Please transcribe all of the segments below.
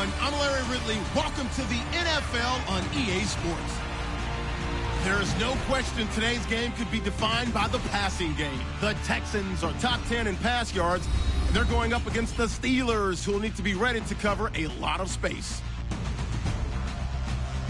everyone. I'm Larry Ridley. Welcome to the NFL on EA Sports. There is no question today's game could be defined by the passing game. The Texans are top 10 in pass yards, and they're going up against the Steelers, who will need to be ready to cover a lot of space.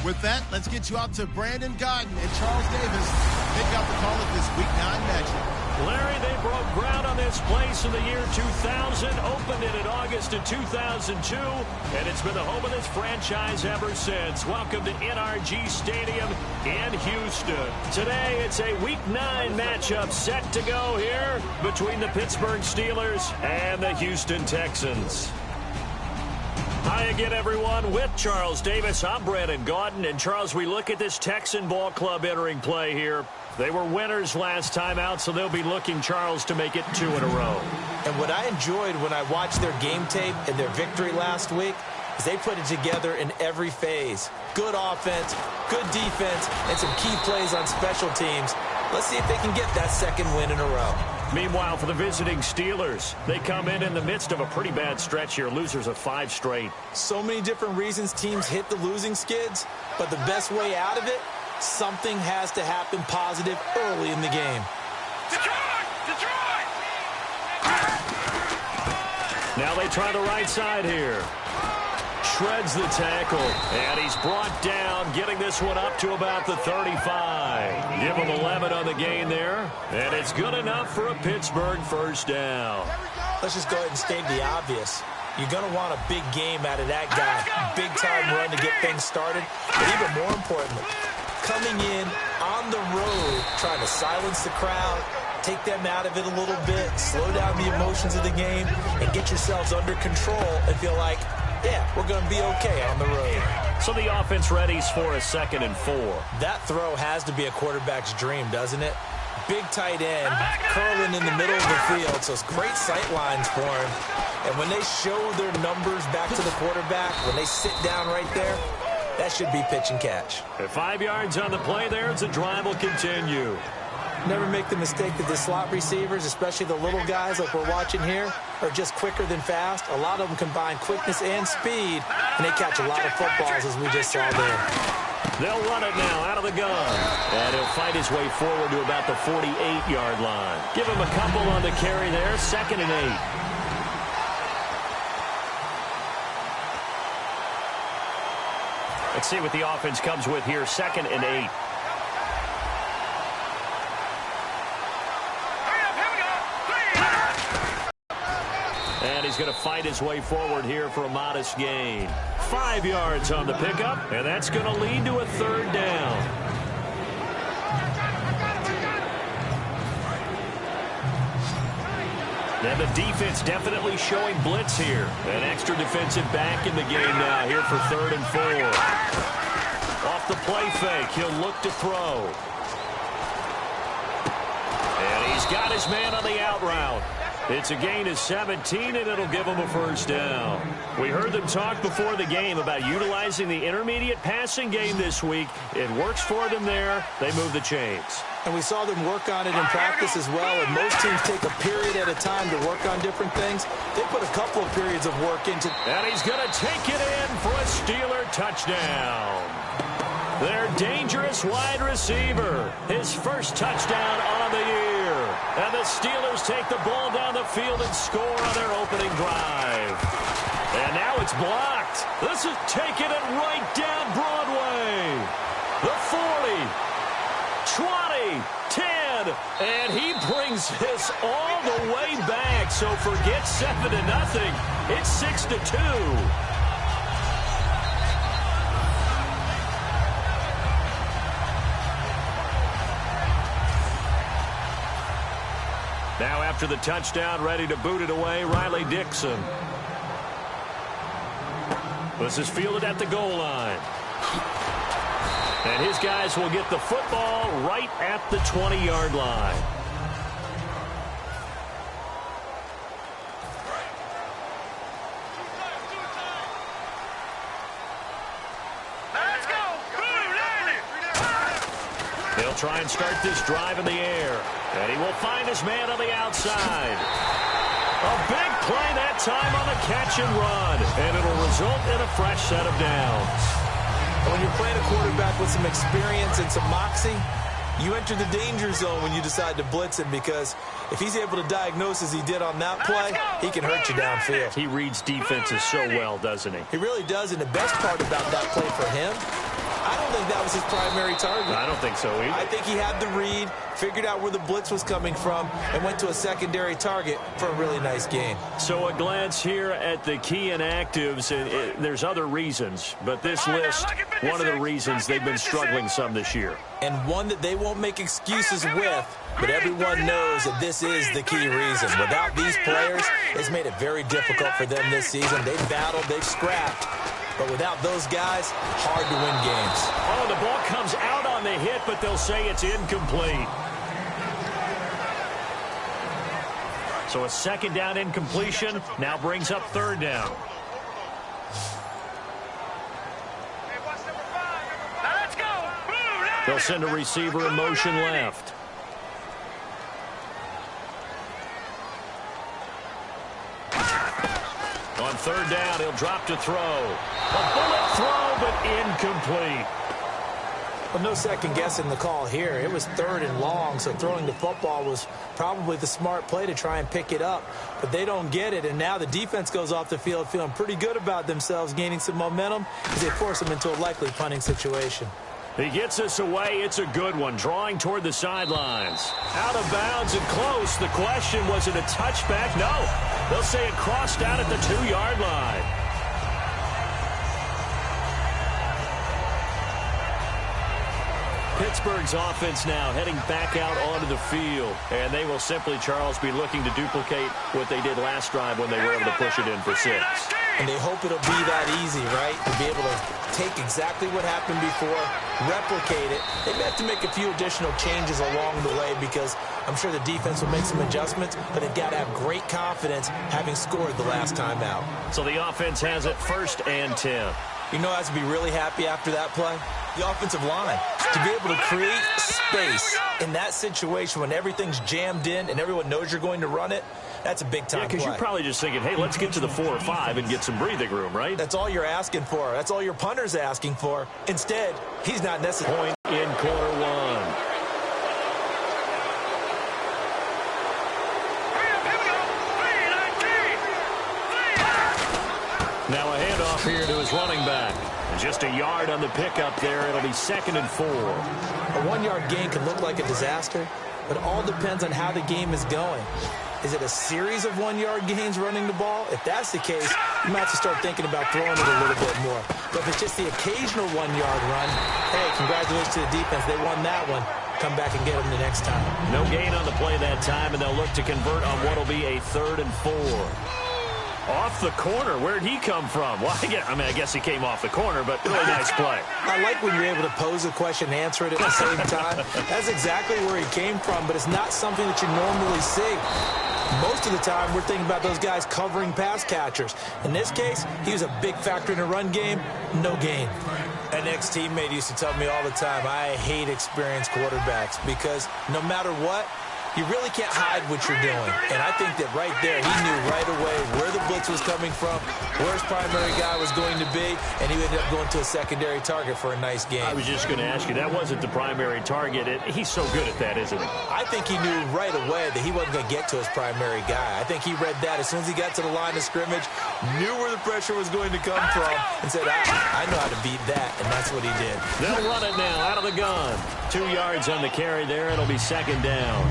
With that, let's get you out to Brandon Gaudin and Charles Davis. They've got the call of this Week 9 matchup. Larry, they broke ground on this place in the year 2000, opened it in August of 2002, and it's been the home of this franchise ever since. Welcome to NRG Stadium in Houston. Today, it's a Week 9 matchup set to go here between the Pittsburgh Steelers and the Houston Texans. Hi again, everyone. With Charles Davis, I'm Brandon Gaudin. And, Charles, we look at this Texan ball club entering play here. They were winners last time out, so they'll be looking, Charles, to make it 2 in a row. And what I enjoyed when I watched their game tape and their victory last week is they put it together in every phase. Good offense, good defense, and some key plays on special teams. Let's see if they can get that second win in a row. Meanwhile, for the visiting Steelers, they come in the midst of a pretty bad stretch here, losers of 5 straight. So many different reasons teams hit the losing skids, but the best way out of it, something has to happen positive early in the game. Detroit! Now they try the right side here. Shreds the tackle, and he's brought down, getting this one up to about the 35. Give him 11 on the gain there, and it's good enough for a Pittsburgh first down. Let's just go ahead and state the obvious. You're going to want a big game out of that guy. Big-time run to get things started, but even more importantly, coming in on the road, trying to silence the crowd, take them out of it a little bit, slow down the emotions of the game, and get yourselves under control and feel like, yeah, we're going to be okay on the road. So the offense readies for a 2nd and 4. That throw has to be a quarterback's dream, doesn't it? Big tight end, curling in the middle of the field, so it's great sight lines for him. And when they show their numbers back to the quarterback, when they sit down right there, that should be pitch and catch. At 5 yards on the play there, the drive will continue. Never make the mistake that the slot receivers, especially the little guys like we're watching here, are just quicker than fast. A lot of them combine quickness and speed, and they catch a lot of footballs, as we just saw there. They'll run it now out of the gun. And he'll fight his way forward to about the 48-yard line. Give him a couple on the carry there, 2nd and 8. Let's see what the offense comes with here, 2nd and 8. And he's going to fight his way forward here for a modest gain. 5 yards on the pickup, and that's going to lead to a 3rd down. And the defense definitely showing blitz here. An extra defensive back in the game now here for 3rd and 4. Off the play fake, he'll look to throw. And he's got his man on the out route. It's a gain of 17, and it'll give them a 1st down. We heard them talk before the game about utilizing the intermediate passing game this week. It works for them there. They move the chains. And we saw them work on it in practice as well. And most teams take a period at a time to work on different things. They put a couple of periods of work into. And he's going to take it in for a Steeler touchdown. Their dangerous wide receiver. His first touchdown on the year. And the Steelers take the ball down the field and score on their opening drive. And now it's blocked. This is taking it right down Broadway. The 40, 20, 10, and he brings this all the way back. So forget 7-0. It's 6-2. Now after the touchdown, ready to boot it away, Riley Dixon. This is fielded at the goal line. And his guys will get the football right at the 20-yard line. They'll try and start this drive in the air. And he will find his man on the outside. A big play that time on the catch and run, and it'll result in a fresh set of downs. When you're playing a quarterback with some experience and some moxie, you enter the danger zone when you decide to blitz him, because if he's able to diagnose as he did on that play, he can hurt you downfield. He reads defenses so well, doesn't he? He really does, and the best part about that play for him, I don't think that was his primary target. I don't think so either. I think he had the read, figured out where the blitz was coming from, and went to a secondary target for a really nice gain. So a glance here at the key inactives. There's other reasons, but this list, one of the reasons they've been struggling some this year. And one that they won't make excuses with, but everyone knows that this is the key reason. Without these players, it's made it very difficult for them this season. They've battled, they've scrapped. But without those guys, hard to win games. Oh, the ball comes out on the hit, but they'll say it's incomplete. So a second down incompletion now brings up third down. They'll send a receiver in motion left. On third down, he'll drop to throw. A bullet throw, but incomplete. Well, no second guessing the call here. It was third and long, so throwing the football was probably the smart play to try and pick it up. But they don't get it, and now the defense goes off the field feeling pretty good about themselves, gaining some momentum as they force them into a likely punting situation. He gets us away. It's a good one. Drawing toward the sidelines. Out of bounds and close. The question, was it a touchback? No. They'll say it crossed out at the 2-yard line. Pittsburgh's offense now heading back out onto the field. And they will simply, Charles, be looking to duplicate what they did last drive when they were able to push it in for 6. And they hope it'll be that easy, right? To be able to take exactly what happened before, replicate it. They may have to make a few additional changes along the way, because I'm sure the defense will make some adjustments, but they've got to have great confidence having scored the last time out. So the offense has it 1st and 10. You know, I has to be really happy after that play? The offensive line. To be able to create space in that situation when everything's jammed in and everyone knows you're going to run it, that's a big-time play. Because you're probably just thinking, hey, let's get to the 4 or 5 and get some breathing room, right? That's all you're asking for. That's all your punter's asking for. Instead, he's not necessarily. Point in quarter 1. Now a handoff here to his running back. Just a yard on the pickup there. It'll be 2nd and 4. A 1-yard gain can look like a disaster, but it all depends on how the game is going. Is it a series of 1-yard gains running the ball? If that's the case, you might have to start thinking about throwing it a little bit more. But if it's just the occasional 1-yard run, hey, congratulations to the defense. They won that one. Come back and get them the next time. No gain on the play that time, and they'll look to convert on what will be a 3rd and 4. Off the corner. Where'd he come from? Well, I guess he came off the corner, but really nice play. I like when you're able to pose a question and answer it at the same time. That's exactly where he came from, but it's not something that you normally see. Most of the time, we're thinking about those guys covering pass catchers. In this case, he was a big factor in the run game. No gain. An ex-teammate used to tell me all the time, I hate experienced quarterbacks, because no matter what, you really can't hide what you're doing. And I think that right there, he knew right away where the blitz was coming from, where his primary guy was going to be, and he ended up going to a secondary target for a nice game. I was just going to ask you, that wasn't the primary target. He's so good at that, isn't he? I think he knew right away that he wasn't going to get to his primary guy. I think he read that as soon as he got to the line of scrimmage, knew where the pressure was going to come from, and said, I know how to beat that, and that's what he did. They'll run it now out of the gun. 2 yards on the carry there. It'll be 2nd down.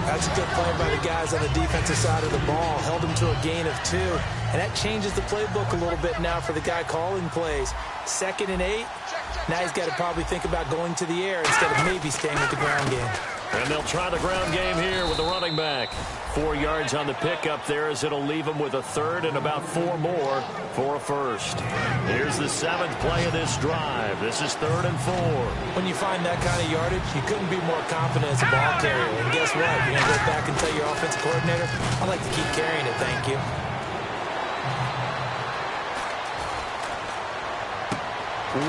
That's a good play by the guys on the defensive side of the ball. Held him to a gain of 2. And that changes the playbook a little bit now for the guy calling plays. 2nd and 8. Now he's got to probably think about going to the air instead of maybe staying with the ground game. And they'll try the ground game here with the running back. 4 yards on the pickup there, as it'll leave him with a 3rd and about 4 more for a 1st. Here's the 7th play of this drive. This is 3rd and 4. When you find that kind of yardage, you couldn't be more confident as a ball carrier. And guess what? You're going to go back and tell your offensive coordinator, I'd like to keep carrying it, thank you.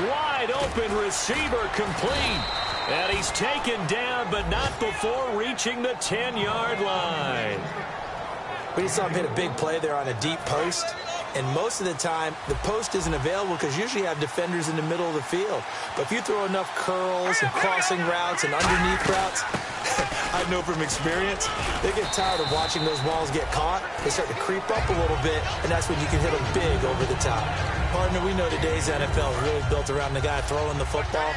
Wide open receiver complete. And he's taken down, but not before reaching the 10-yard line. We just saw him hit a big play there on a deep post. And most of the time, the post isn't available because usually you have defenders in the middle of the field. But if you throw enough curls and crossing routes and underneath routes, I know from experience, they get tired of watching those balls get caught. They start to creep up a little bit, and that's when you can hit them big over the top. Partner, we know today's NFL is really built around the guy throwing the football.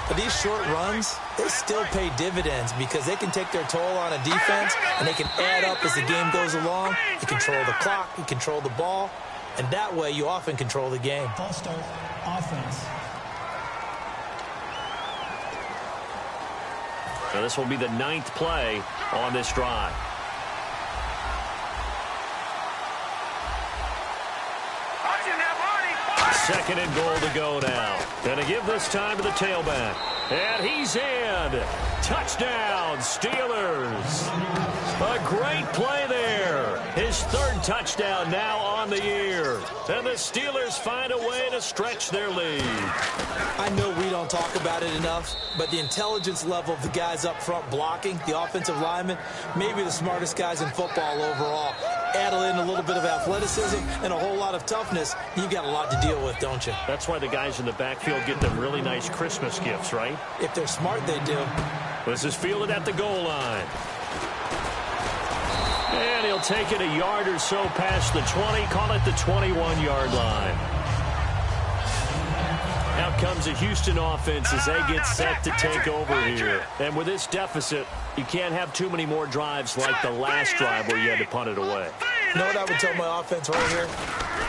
But these short runs, they still pay dividends because they can take their toll on a defense, and they can add up as the game goes along. You control the clock, you control the ball, and that way you often control the game. False start, offense. So this will be the 9th play on this drive. Second and goal to go now. Going to give this time to the tailback. And he's in. Touchdown, Steelers. A great play there. His 3rd touchdown now on the year. And the Steelers find a way to stretch their lead. I know we don't talk about it enough, but the intelligence level of the guys up front blocking, the offensive linemen, maybe the smartest guys in football overall. Add in a little bit of athleticism and a whole lot of toughness, you've got a lot to deal with, don't you? That's why the guys in the backfield get them really nice Christmas gifts, right? If they're smart, they do. This is fielded at the goal line. And he'll take it a yard or so past the 20, call it the 21-yard line. Out comes the Houston offense as they get set to take over here. And with this deficit, you can't have too many more drives like the last drive where you had to punt it away. You know what I would tell my offense right here?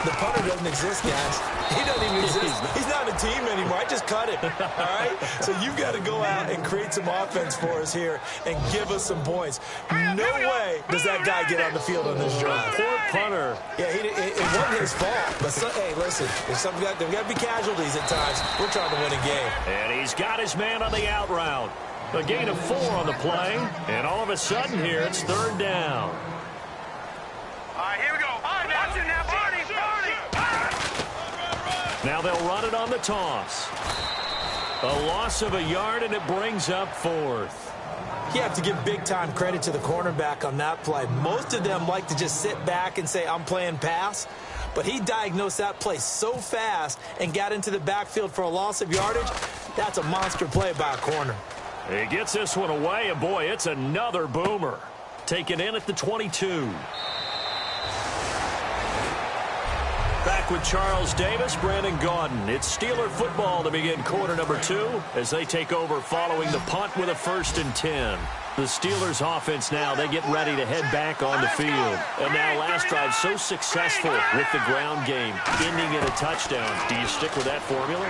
The punter doesn't exist, guys. He doesn't even exist. He's not a team anymore. I just cut him. All right? So you've got to go out and create some offense for us here and give us some points. No way does that guy get on the field on this drive. Poor punter. Yeah, it wasn't his fault. But, hey, listen, there's got to be casualties at times. We're trying to win a game. And he's got his man on the out route. A gain of 4 on the play. And all of a sudden here, it's 3rd down. All right, here we go. Now they'll run it on the toss. A loss of a yard, and it brings up 4th. You have to give big-time credit to the cornerback on that play. Most of them like to just sit back and say, I'm playing pass. But he diagnosed that play so fast and got into the backfield for a loss of yardage. That's a monster play by a corner. He gets this one away, and boy, it's another boomer. Taken in at the 22. Back with Charles Davis, Brandon Gaudin. It's Steeler football to begin quarter number 2 as they take over following the punt with a 1st and 10. The Steelers offense now, they get ready to head back on the field. And now last drive so successful with the ground game, ending in a touchdown. Do you stick with that formula?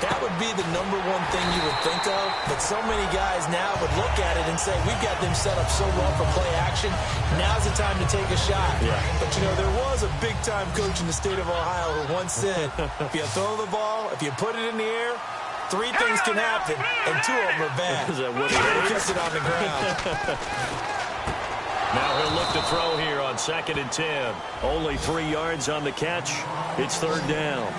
That would be the #1 thing you would think of, but so many guys now would look at it and say, we've got them set up so well for play action, now's the time to take a shot. Yeah. But, you know, there was a big-time coach in the state of Ohio who once said, if you throw the ball, if you put it in the air, 3 things can happen, and 2 of them are bad. Is that what you better catch it on the ground. Now he'll look to throw here on 2nd and 10. Only 3 yards on the catch. It's 3rd down.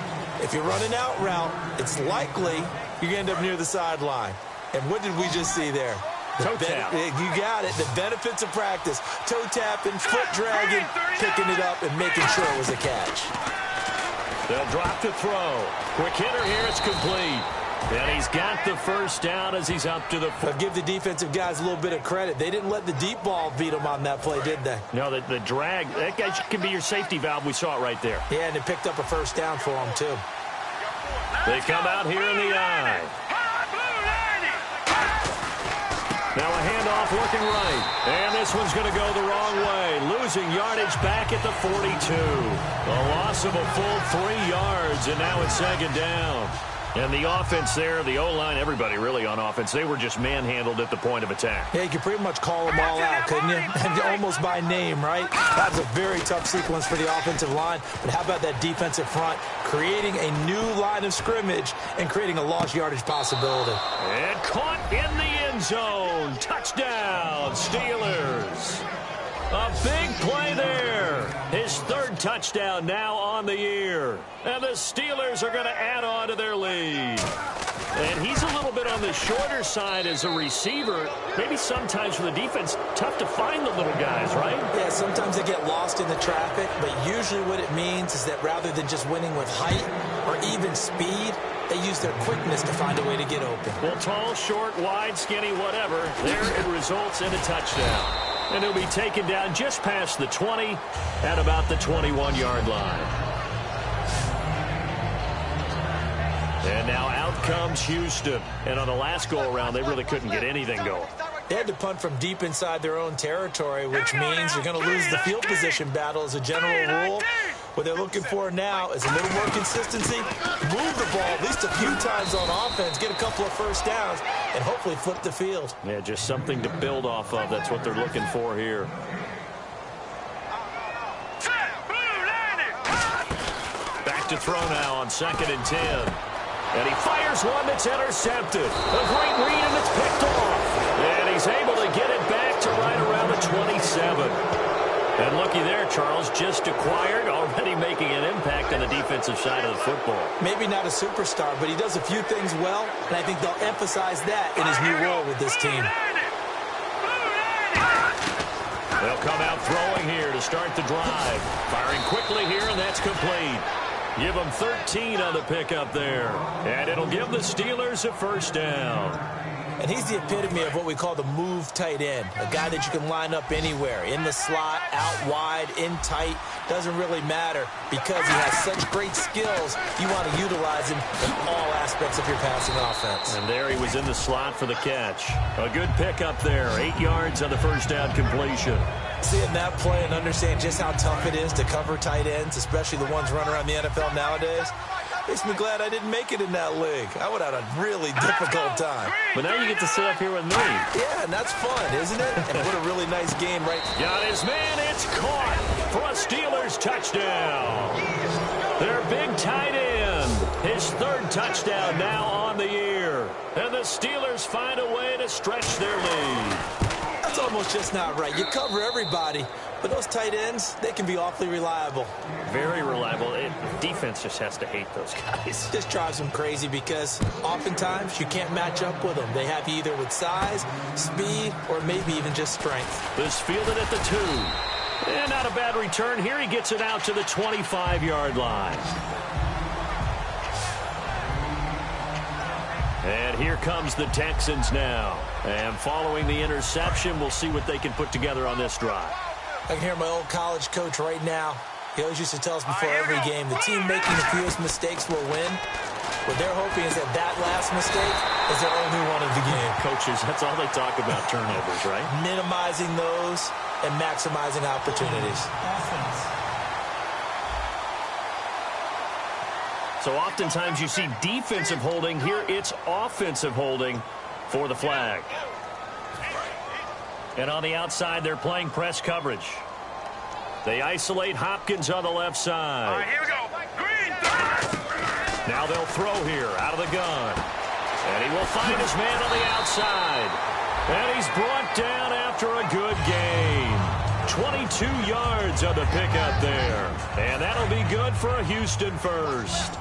If you run an out route, it's likely you're going to end up near the sideline. And what did we just see there? Toe tap. You got it. The benefits of practice. Toe tapping, foot dragging, picking it up, and making sure it was a catch. They'll drop to throw. Quick hitter here. It's complete. And he's got the 1st down as he's up to the 4. I'll give the defensive guys a little bit of credit. They didn't let the deep ball beat them on that play, did they? No, the drag, that guy can be your safety valve. We saw it right there. Yeah, and it picked up a 1st down for them, too. They come out here in the eye. Now a handoff looking right. And this one's going to go the wrong way. Losing yardage back at the 42. A loss of a full 3 yards, and now it's 2nd down. And the offense there, the O-line, everybody really on offense, they were just manhandled at the point of attack. Yeah, you could pretty much call them all out, couldn't you? And almost by name, right? That was a very tough sequence for the offensive line. But how about that defensive front creating a new line of scrimmage and creating a lost yardage possibility? And caught in the end zone. Touchdown, Steelers. A big play there. His 3rd touchdown now on the year. And the Steelers are going to add on to their lead. And he's a little bit on the shorter side as a receiver. Maybe sometimes for the defense, tough to find the little guys, right? Yeah, sometimes they get lost in the traffic, but usually what it means is that rather than just winning with height or even speed, they use their quickness to find a way to get open. Well, tall, short, wide, skinny, whatever, there it results in a touchdown. And he'll be taken down just past the 20 at about the 21-yard line. And now out comes Houston. And on the last go-around, they really couldn't get anything going. They had to punt from deep inside their own territory, which means you're going to lose the field position battle as a general rule. What they're looking for now is a little more consistency, move the ball at least a few times on offense, get a couple of first downs, and hopefully flip the field. Yeah, just something to build off of. That's what they're looking for here. Back to throw now on 2nd and 10. And he fires one that's intercepted. A great read, and it's picked off. And he's able to get it back to right around the 27. And looky there, Charles, just acquired, already making an impact on the defensive side of the football. Maybe not a superstar, but he does a few things well, and I think they'll emphasize that in his new role with this team. They'll come out throwing here to start the drive. Firing quickly here, and that's complete. Give them 13 on the pickup there. And it'll give the Steelers a first down. And he's the epitome of what we call the move tight end, a guy that you can line up anywhere, in the slot, out wide, in tight, doesn't really matter because he has such great skills. You want to utilize him in all aspects of your passing offense. And there he was in the slot for the catch. A good pickup there, 8 yards on the first down completion. Seeing that play and understand just how tough it is to cover tight ends, especially the ones running around the NFL nowadays, makes me glad I didn't make it in that league. I would have had a really difficult time. But now you get to sit up here with me. Yeah, and that's fun, isn't it? And what a really nice game, right? Got his man. It's caught for a Steelers touchdown. Their big tight end. His 3rd touchdown now on the year. And the Steelers find a way to stretch their lead. That's almost just not right. You cover everybody, but those tight ends, they can be awfully reliable. Very reliable. Defense just has to hate those guys. This drives them crazy because oftentimes you can't match up with them. They have you either with size, speed, or maybe even just strength. This fielded at the 2. And not a bad return. Here he gets it out to the 25-yard line. And here comes the Texans now. And following the interception, we'll see what they can put together on this drive. I can hear my old college coach right now. He always used to tell us before every game, the team making the fewest mistakes will win. What they're hoping is that that last mistake is their only one of the game. Coaches, that's all they talk about, turnovers, right? Minimizing those and maximizing opportunities. So oftentimes you see defensive holding. Here it's offensive holding for the flag. And on the outside, they're playing press coverage. They isolate Hopkins on the left side. All right, here we go. Green. Now they'll throw here out of the gun. And he will find his man on the outside. And he's brought down after a good gain. 22 yards on the pickup there. And that'll be good for a Houston first.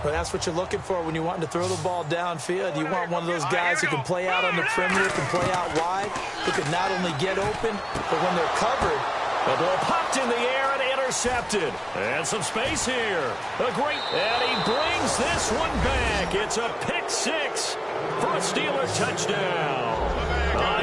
Well, that's what you're looking for when you're wanting to throw the ball downfield. You want one of those guys who can play out on the perimeter, can play out wide, who can not only get open, but when they're covered. The ball popped in the air and intercepted. And some space here. A great, and he brings this one back. It's a pick 6 for a Steeler touchdown.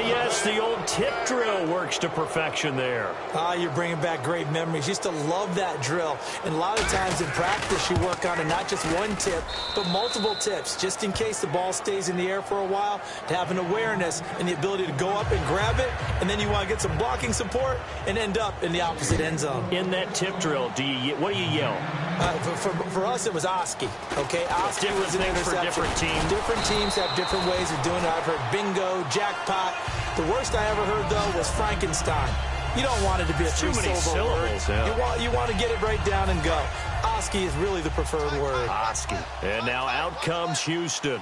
Yes, the old tip drill works to perfection there. You're bringing back great memories. Used to love that drill. And a lot of times in practice, you work on it, not just one tip, but multiple tips, just in case the ball stays in the air for a while, to have an awareness and the ability to go up and grab it, and then you want to get some blocking support and end up in the opposite end zone. In that tip drill, what do you yell? For us, it was Oski. Okay, Oski was an interception. For different teams. Different teams have different ways of doing it. I've heard bingo, jackpot. The worst I ever heard, though, was Frankenstein. You don't want it to be a three-syllable word. Yeah. You want to get it right down and go. Oski is really the preferred word. Oski. And now out comes Houston.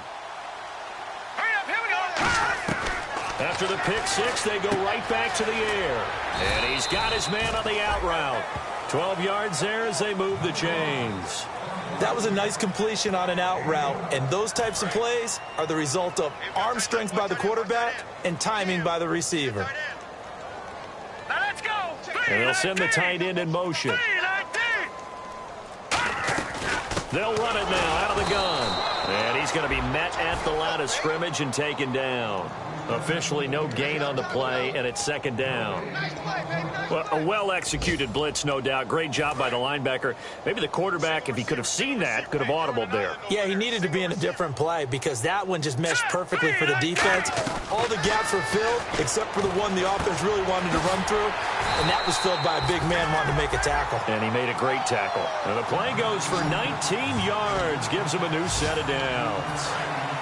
Hurry up, here we go. After the pick 6, they go right back to the air. And he's got his man on the out route. 12 yards there as they move the chains. That was a nice completion on an out route, and those types of plays are the result of arm strength by the quarterback and timing by the receiver. Now let's go. And they'll send the tight end in motion. They'll run it now out of the gun. And he's going to be met at the line of scrimmage and taken down. Officially no gain on the play, and it's second down. Well, a well-executed blitz, no doubt. Great job by the linebacker. Maybe the quarterback, if he could have seen that, could have audibled there. Yeah, he needed to be in a different play because that one just meshed perfectly for the defense. All the gaps were filled except for the one the offense really wanted to run through, and that was filled by a big man wanting to make a tackle. And he made a great tackle. And the play goes for 19 yards, gives him a new set of downs.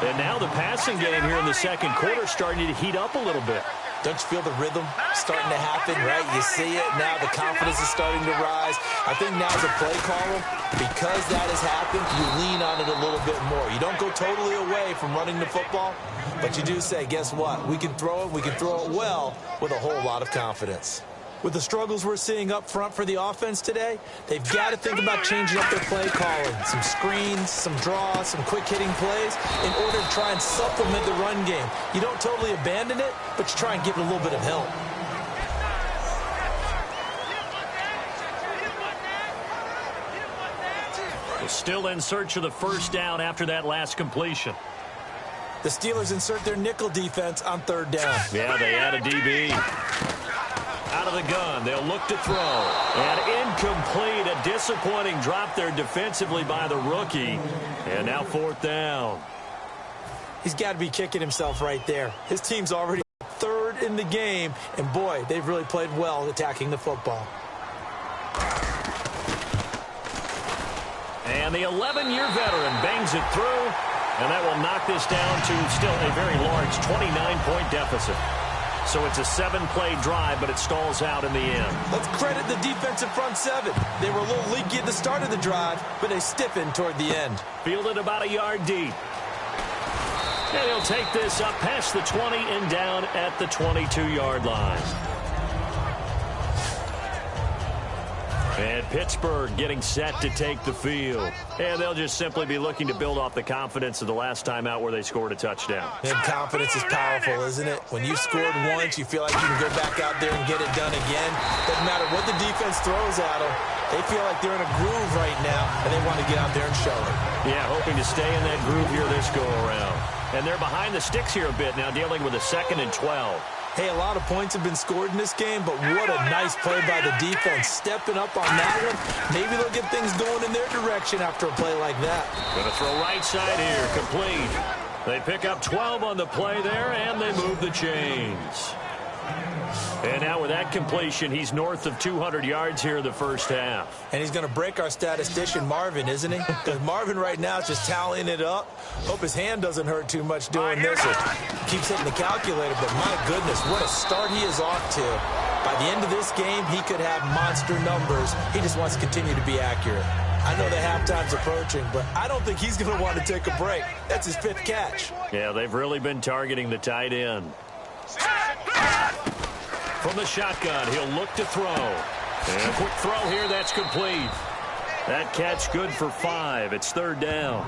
And now the passing game here in the second quarter starting to heat up a little bit. Don't you feel the rhythm starting to happen, right? You see it now. The confidence is starting to rise. I think now as a play caller, because that has happened, you lean on it a little bit more. You don't go totally away from running the football, but you do say, guess what? We can throw it. We can throw it well with a whole lot of confidence. With the struggles we're seeing up front for the offense today, they've got to think about changing up their play calling. Some screens, some draws, some quick-hitting plays in order to try and supplement the run game. You don't totally abandon it, but you try and give it a little bit of help. We're still in search of the first down after that last completion. The Steelers insert their nickel defense on third down. Yeah, they add a DB. Out of the gun, they'll look to throw. And incomplete, a disappointing drop there defensively by the rookie. And now fourth down. He's got to be kicking himself right there. His team's already third in the game, and boy, they've really played well attacking the football. And the 11-year veteran bangs it through, and that will knock this down to still a very large 29-point deficit. So it's a 7-play drive, but it stalls out in the end. Let's credit the defensive front seven. They were a little leaky at the start of the drive, but they stiffened toward the end. Fielded about a yard deep. And he'll take this up past the 20 and down at the 22-yard line. And Pittsburgh getting set to take the field. And they'll just simply be looking to build off the confidence of the last time out where they scored a touchdown. And confidence is powerful, isn't it? When you've scored once, you feel like you can go back out there and get it done again. Doesn't matter what the defense throws at them. They feel like they're in a groove right now, and they want to get out there and show it. Yeah, hoping to stay in that groove here this go-around. And they're behind the sticks here a bit now, dealing with a 2nd and 12. Hey, a lot of points have been scored in this game, but what a nice play by the defense. Stepping up on that one. Maybe they'll get things going in their direction after a play like that. Going to throw right side here, complete. They pick up 12 on the play there, and they move the chains. And now with that completion, he's north of 200 yards here in the first half. And he's going to break our statistician, Marvin, isn't he? Because Marvin right now is just tallying it up. Hope his hand doesn't hurt too much doing this. Or keeps hitting the calculator, but my goodness, what a start he is off to. By the end of this game, he could have monster numbers. He just wants to continue to be accurate. I know the halftime's approaching, but I don't think he's going to want to take a break. That's his 5th catch. Yeah, they've really been targeting the tight end. From the shotgun, he'll look to throw. And a quick throw here, that's complete. That catch good for 5. It's 3rd down.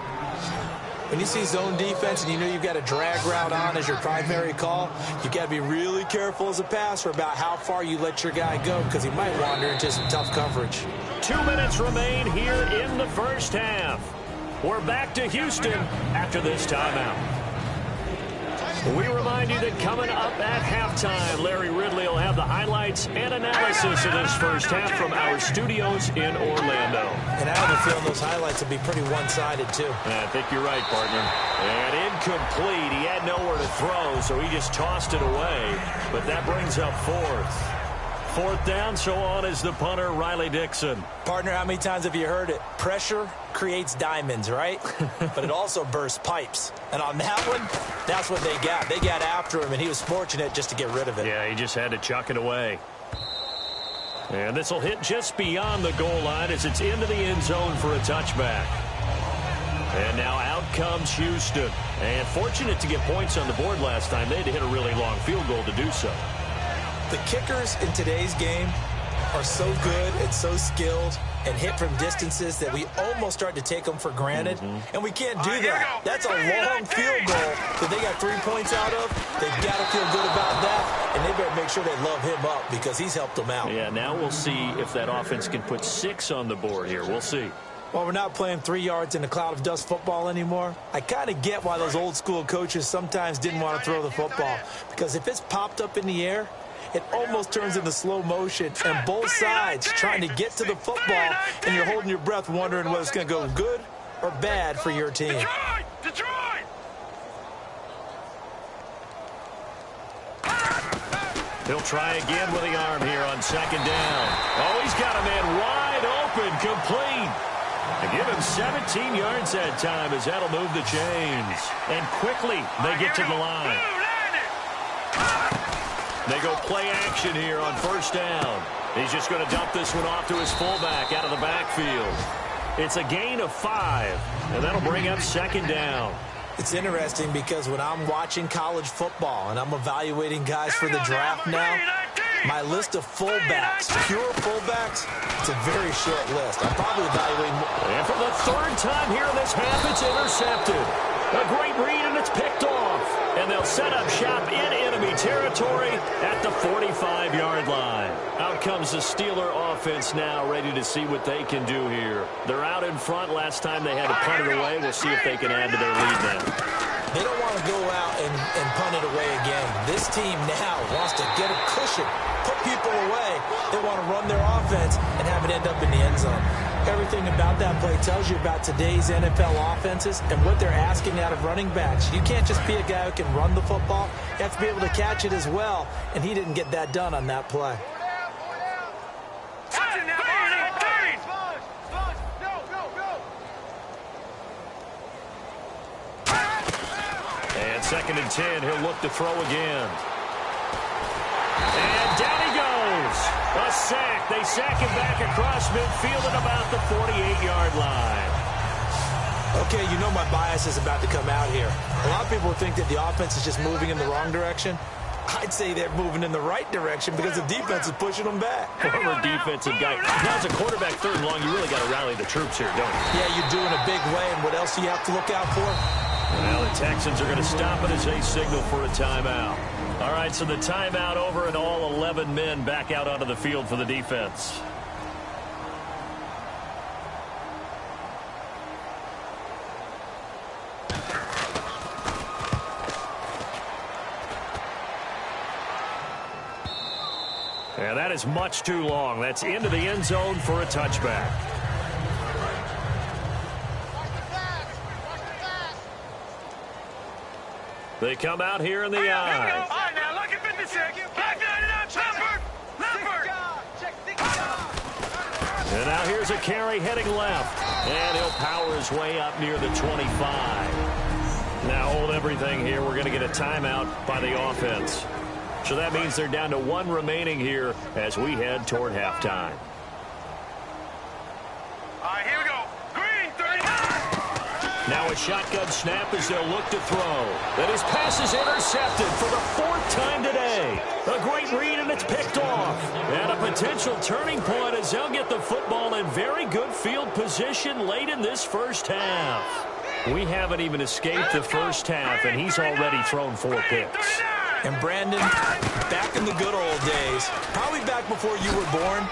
When you see zone defense and you know you've got a drag route on as your primary call, you've got to be really careful as a passer about how far you let your guy go because he might wander into some tough coverage. 2 minutes remain here in the first half. We're back to Houston after this timeout. We remind you that coming up at halftime, Larry Ridley will have the highlights and analysis of this first half from our studios in Orlando. And I have a feeling those highlights will be pretty one-sided, too. I think you're right, partner. And incomplete. He had nowhere to throw, so he just tossed it away. But that brings up 4th. 4th down, so on is the punter, Riley Dixon. Partner, how many times have you heard it? Pressure creates diamonds, right? But it also bursts pipes. And on that one, that's what they got. They got after him, and he was fortunate just to get rid of it. Yeah, he just had to chuck it away. And this will hit just beyond the goal line as it's into the end zone for a touchback. And now out comes Houston. And fortunate to get points on the board last time. They had to hit a really long field goal to do so. The kickers in today's game are so good and so skilled and hit from distances that we almost start to take them for granted. And we can't do that. That's a long field goal that they got 3 points out of. They've got to feel good about that, and they better make sure they love him up because he's helped them out. Yeah, now we'll see if that offense can put 6 on the board here. We'll see. While we're not playing 3 yards in a cloud of dust football anymore, I kind of get why those old school coaches sometimes didn't want to throw the football. Because if it's popped up in the air, it almost turns into slow motion, and both sides trying to get to the football, and you're holding your breath wondering whether it's going to go good or bad for your team. Detroit! He'll try again with the arm here on second down. Oh, he's got a man wide open, complete. They give him 17 yards that time as that'll move the chains. And quickly they get to the line. They go play action here on first down. He's just going to dump this one off to his fullback out of the backfield. It's a gain of 5, and that'll bring up second down. It's interesting because when I'm watching college football and I'm evaluating guys for the draft now, my list of fullbacks, pure fullbacks, it's a very short list. I'm probably evaluating. And for the 3rd time here in this half, it's intercepted. A great read, and it's picked off. And they'll set up shop in enemy territory at the 45-yard line. Out comes the Steeler offense now, ready to see what they can do here. They're out in front. Last time they had to punt it away. We'll see if they can add to their lead now. They don't want to go out and punt it away again. This team now wants to get a cushion, put people away. They want to run their offense and have it end up in the end zone. Everything about that play tells you about today's NFL offenses and what they're asking out of running backs. You can't just be a guy who can run the football. You have to be able to catch it as well, and he didn't get that done on that play. And 2nd and 10, he'll look to throw again. And down he goes. A sack. They sack him back across midfield at about the 48-yard line. Okay, you know my bias is about to come out here. A lot of people think that the offense is just moving in the wrong direction. I'd say they're moving in the right direction because the defense is pushing them back. Former defensive guy. Now, as a quarterback 3rd and long, you really got to rally the troops here, don't you? Yeah, you do in a big way, and what else do you have to look out for? Well, the Texans are going to stop it as they signal for a timeout. All right, so the timeout over and all 11 men back out onto the field for the defense. And that is much too long. That's into the end zone for a touchback. They come out here in the eye. All right, now look at 56. Back and now here's a carry heading left. And he'll power his way up near the 25. Now hold everything here. We're going to get a timeout by the offense. So that means they're down to 1 remaining here as we head toward halftime. All right, here we go. Green, 39. Now a shotgun snap as they'll look to throw. And his pass is intercepted for the 4th time today. A great read, and it's picked off. And a potential turning point as they'll get the football in very good field position late in this first half. We haven't even escaped the first half, and he's already thrown 4 picks. And Brandon, back in the good old days, probably back before you were born,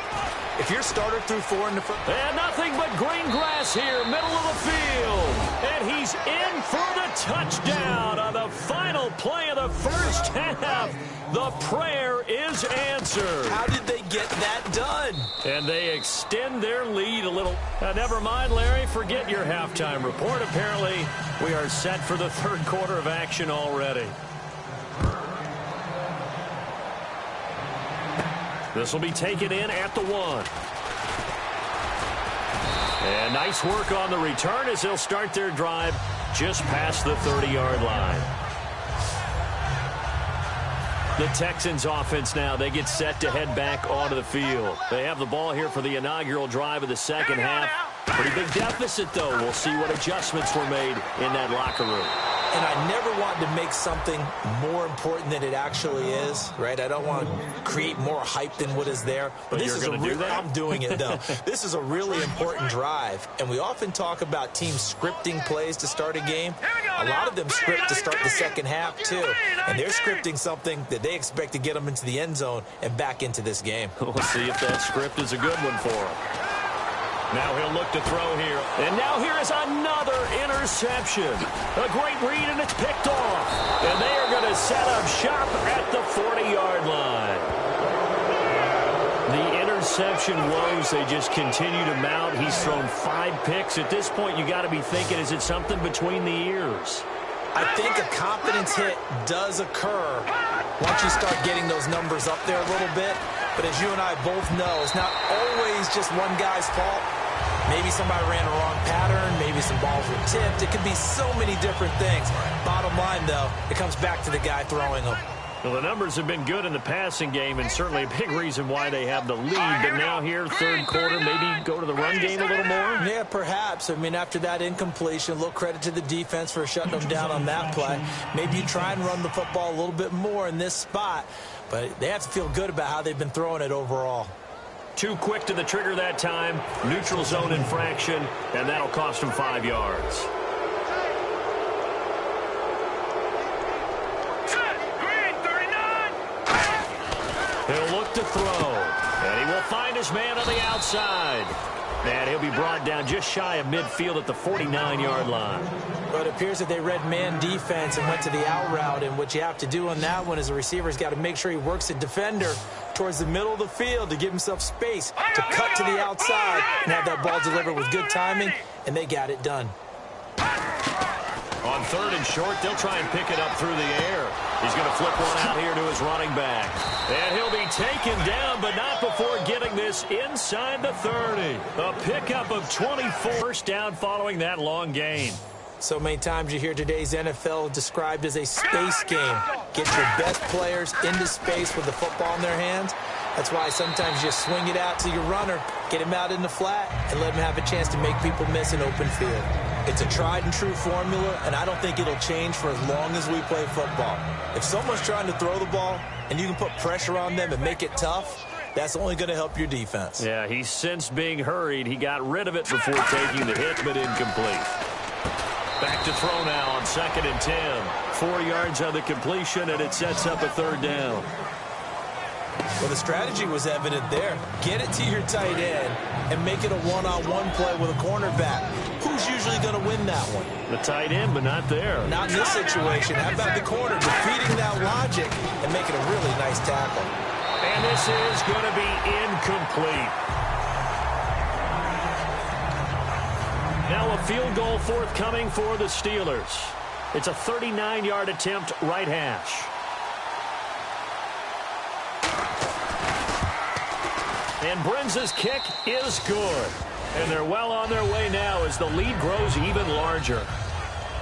if your starter threw 4 in the first... And nothing but green grass here, middle of the field. And he's in for the touchdown on the final play of the first half. The prayer is answered. How did they get that done? And they extend their lead a little. Never mind, Larry, forget your halftime report. Apparently, we are set for the 3rd quarter of action already. This will be taken in at the 1. And nice work on the return as they'll start their drive just past the 30-yard line. The Texans offense now, they get set to head back onto the field. They have the ball here for the inaugural drive of the second half. Pretty big deficit, though. We'll see what adjustments were made in that locker room. and I never want to make something more important than it actually is, right? I don't want to create more hype than what is there. But this is I'm doing it, though. This is a really important drive, and we often talk about teams scripting plays to start a game. A lot of them script to start the second half, too, and they're scripting something that they expect to get them into the end zone and back into this game. We'll see if that script is a good one for him. Now he'll look to throw here. And now here is another interception. A great read, and it's picked off. And they are going to set up shop at the 40-yard line. The interception woes, they just continue to mount. He's thrown 5 picks. At this point, you got to be thinking, is it something between the ears? I think a confidence hit does occur once you start getting those numbers up there a little bit. But as you and I both know, it's not always just one guy's fault. Maybe somebody ran a wrong pattern. Maybe some balls were tipped. It could be so many different things. Bottom line, though, it comes back to the guy throwing them. Well, the numbers have been good in the passing game, and certainly a big reason why they have the lead. But now here, third quarter, maybe go to the run game a little more? Yeah, perhaps. I mean, after that incompletion, a little credit to the defense for shutting them down on that play. Maybe you try and run the football a little bit more in this spot. But they have to feel good about how they've been throwing it overall. Too quick to the trigger that time. Neutral zone infraction, and that'll cost him 5 yards. He'll look to throw, and he will find his man on the outside. And he'll be brought down just shy of midfield at the 49-yard line. But it appears that they read man defense and went to the out route, and what you have to do on that one is the receiver's got to make sure he works the defender towards the middle of the field to give himself space to cut to the outside and have that ball delivered with good timing, and they got it done. On third and short, they'll try and pick it up through the air. He's going to flip one out here to his running back. And he'll be taken down, but not before getting this inside the 30. A pickup of 24. First down following that long gain. So many times you hear today's NFL described as a space game. Get your best players into space with the football in their hands. That's why sometimes you just swing it out to your runner, get him out in the flat, and let him have a chance to make people miss an open field. It's a tried and true formula, and I don't think it'll change for as long as we play football. If someone's trying to throw the ball and you can put pressure on them and make it tough, that's only going to help your defense. Yeah, he's sensed being hurried. He got rid of it before taking the hit, but incomplete. Back to throw now on 2nd and 10. 4 yards on the completion, and it sets up a third down. Well, the strategy was evident there. Get it to your tight end and make it a one-on-one play with a cornerback. Who's usually going to win that one? The tight end, but not there. Not in this situation. How about the corner defeating that logic and making a really nice tackle? And this is going to be incomplete. Now a field goal forthcoming for the Steelers. It's a 39-yard attempt, right hash. And Brenza's kick is good. And they're well on their way now as the lead grows even larger.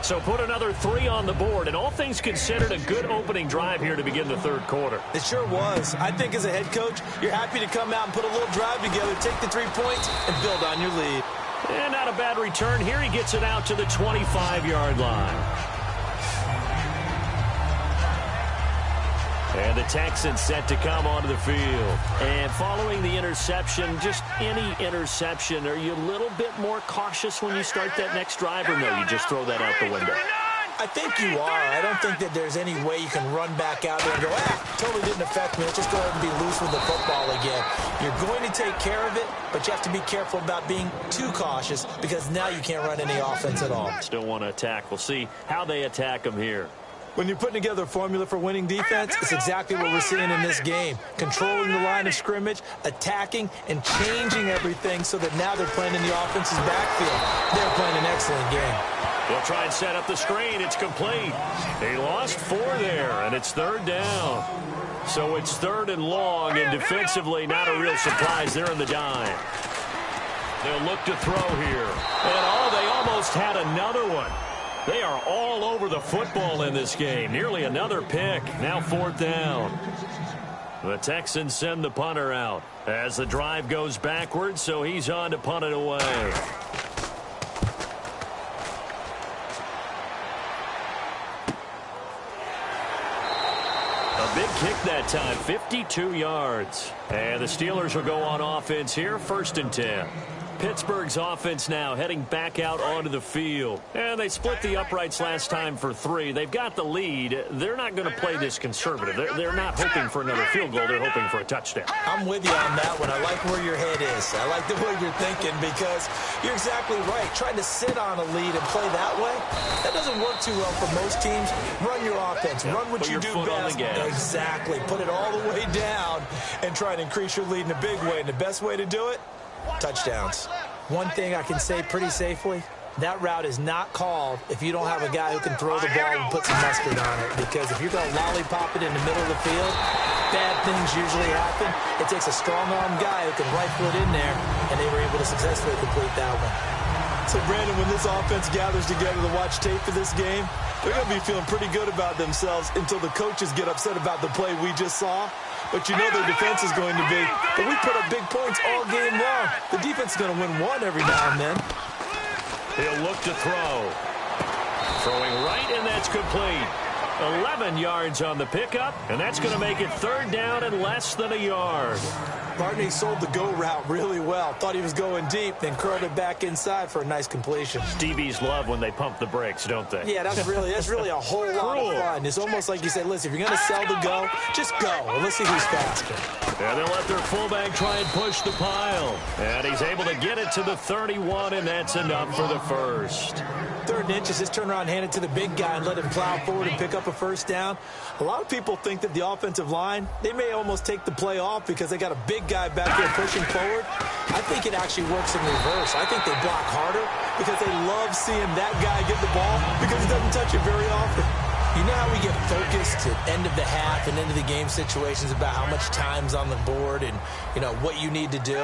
So put another 3 on the board, and all things considered, a good opening drive here to begin the third quarter. It sure was. I think as a head coach, you're happy to come out and put a little drive together, take the 3 points, and build on your lead. And not a bad return here. He gets it out to the 25-yard line. And the Texans set to come onto the field. And following the interception, just any interception, are you a little bit more cautious when you start that next drive, or no, you just throw that out the window? I think you are. I don't think that there's any way you can run back out there and go, totally didn't affect me. Let's just go ahead and be loose with the football again. You're going to take care of it, but you have to be careful about being too cautious because now you can't run any offense at all. Still want to attack. We'll see how they attack them here. When you're putting together a formula for winning defense, it's exactly what we're seeing in this game. Controlling the line of scrimmage, attacking, and changing everything so that now they're playing in the offense's backfield. They're playing an excellent game. They'll try and set up the screen. It's complete. They lost 4 there, and it's third down. So it's third and long, and defensively not a real surprise. They're in the dime. They'll look to throw here. And, they almost had another one. They are all over the football in this game. Nearly another pick. Now 4th down. The Texans send the punter out as the drive goes backwards, so he's on to punt it away. kick that time, 52 yards. And the Steelers will go on offense here, 1st and 10. Pittsburgh's offense now heading back out onto the field. And they split the uprights last time for 3. They've got the lead. They're not going to play this conservative. They're not hoping for another field goal. They're hoping for a touchdown. I'm with you on that one. I like where your head is. I like the way you're thinking because you're exactly right. Trying to sit on a lead and play that way, that doesn't work too well for most teams. Run your offense. Run what you do best. Exactly. Put it all the way down and try and increase your lead in a big way. And the best way to do it, touchdowns. One thing I can say pretty safely, that route is not called if you don't have a guy who can throw the ball and put some mustard on it. Because if you're going to lollipop it in the middle of the field, bad things usually happen. It takes a strong-arm guy who can rifle it in there, and they were able to successfully complete that one. So, Brandon, when this offense gathers together to watch tape for this game, they're going to be feeling pretty good about themselves until the coaches get upset about the play we just saw. But you know their defense is going to be. But we put up big points all game long. The defense is going to win one every now and then. He'll look to throw. Throwing right, and that's complete. 11 yards on the pickup, and that's going to make it 3rd down and less than a yard. Barney sold the go route really well. Thought he was going deep, then curled it back inside for a nice completion. Stevies love when they pump the brakes, don't they? Yeah, that's really a whole lot of fun. It's almost like you say, listen, if you're going to sell the go, just go. And let's see who's faster. And they'll let their fullback try and push the pile. And he's able to get it to the 31, and that's enough for the first. 3rd and inches, just turn around and hand it to the big guy and let him plow forward and pick up a 1st down. A lot of people think that the offensive line, they may almost take the play off because they got a big guy back there pushing forward. I think it actually works in reverse. I think they block harder because they love seeing that guy get the ball because he doesn't touch it very often. You know how we get focused at end of the half and end of the game situations about how much time's on the board and, you know, what you need to do?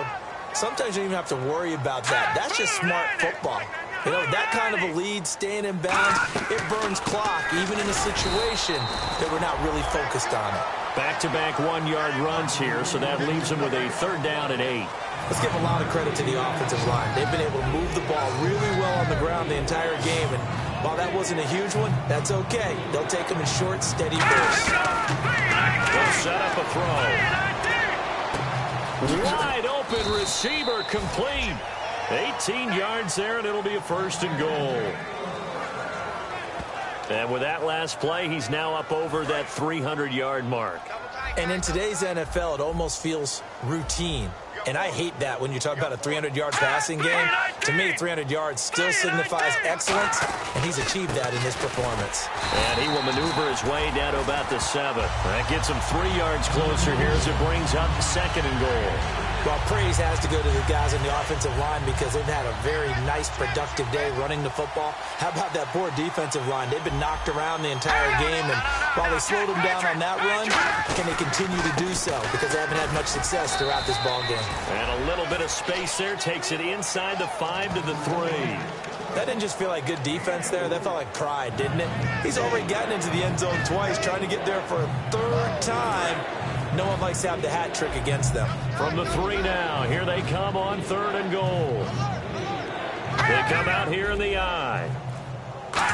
Sometimes you don't even have to worry about that. That's just smart football. You know, that kind of a lead, staying in bounds, it burns clock, even in a situation that we're not really focused on it. Back-to-back 1-yard runs here, so that leaves them with a 3rd down and 8. Let's give a lot of credit to the offensive line. They've been able to move the ball really well on the ground the entire game, and while that wasn't a huge one, that's okay. They'll take them in short, steady bursts. They'll set up a throw. Wide open receiver complete. 18 yards there, and it'll be a 1st and goal. And with that last play, he's now up over that 300-yard mark. And in today's NFL, it almost feels routine. And I hate that when you talk about a 300-yard passing game. To me, 300 yards still signifies excellence, and he's achieved that in his performance. And he will maneuver his way down to about the 7. That gets him 3 yards closer here as it brings up 2nd and goal. Well, praise has to go to the guys on the offensive line because they've had a very nice, productive day running the football. How about that poor defensive line? They've been knocked around the entire game, and while they slowed them down on that run, can they continue to do so? Because they haven't had much success throughout this ball game. And a little bit of space there takes it inside the 5 to the 3. That didn't just feel like good defense there. That felt like pride, didn't it? He's already gotten into the end zone twice, trying to get there for a 3rd time. No one likes to have the hat trick against them. From the 3 now, here they come on 3rd and goal. They come out here in the I.